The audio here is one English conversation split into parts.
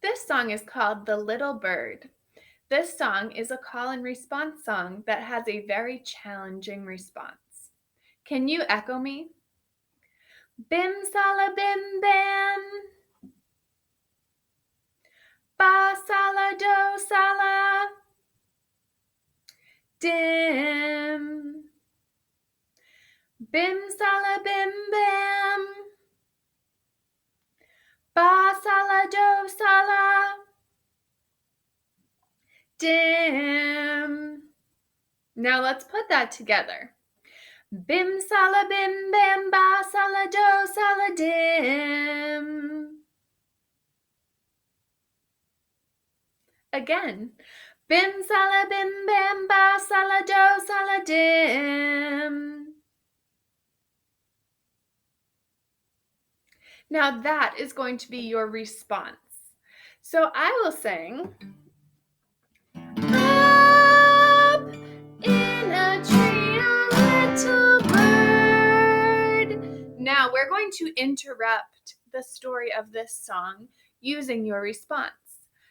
This song is called The Little Bird. This song is a call and response song that has a very challenging response. Can you echo me? Bim sala bim bam, ba sala do sala, dim. Bim sala bim bam, ba sala do sala, dim. Now let's put that together. Bim sala bim bam ba sala do sala dim. Again. Bim sala bim bam ba sala do sala dim. Now that is going to be your response. So I will sing. Up in a tree, a little bird. Now we're going to interrupt the story of this song using your response.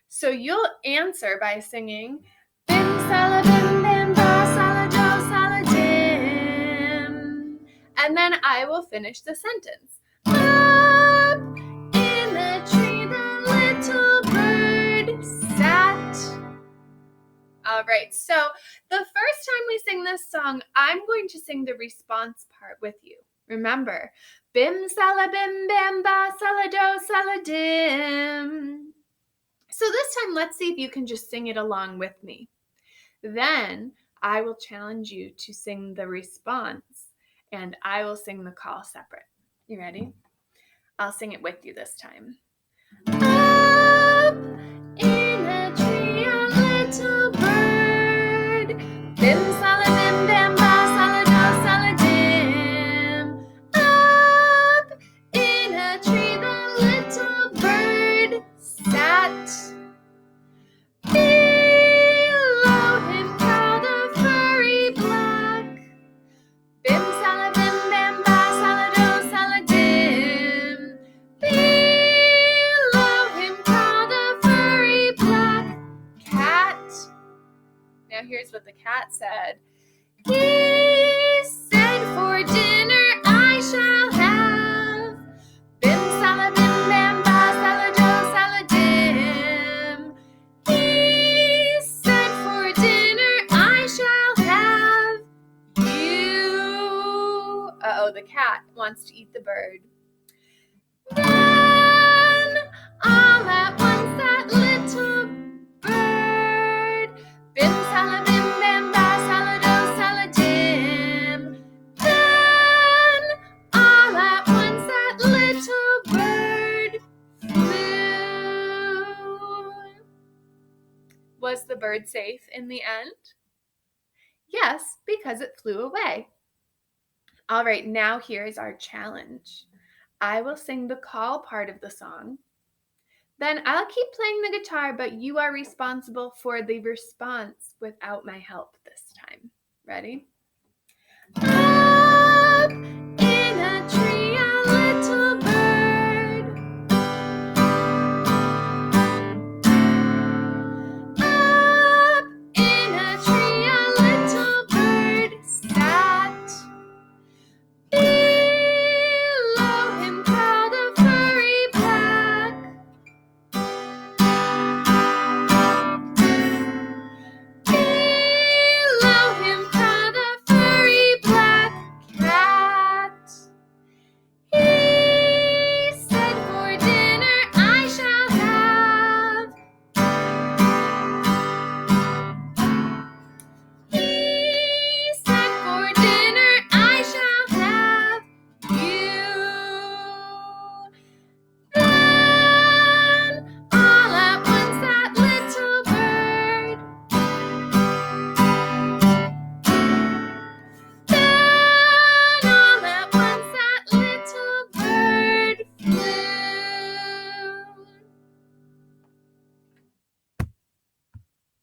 So you'll answer by singing bim sala bim bim ba sala do sala dim. And then I will finish the sentence. Up in the tree the little bird sat. All right, so the first time we sing this song, I'm going to sing the response part with you. Remember, bim sala bim bam ba sala do sala dim. So this time, let's see if you can just sing it along with me. Then I will challenge you to sing the response, and I will sing the call separate. You ready? I'll sing it with you this time. Up in a tree, a little bird. Bim sala bim bam ba sala do sala dim. Up in a tree, the little bird sat. Below him prowled a furry black. Bim sala bim bam ba sala do sala dim. Below him prowled a furry black cat. Now here's what the cat said. He said, for dinner I shall have bim sala bim bam ba sala do sala dim. He said, for dinner I shall have you. Uh-oh, the cat wants to eat the bird. Then all at once that little bird bim sala bim bam ba sala do sala dim. Then all at once that little bird flew. Was the bird safe in the end? Yes, because it flew away. All right, now here's our challenge. I will sing the call part of the song. Then I'll keep playing the guitar, but you are responsible for the response without my help this time. Ready?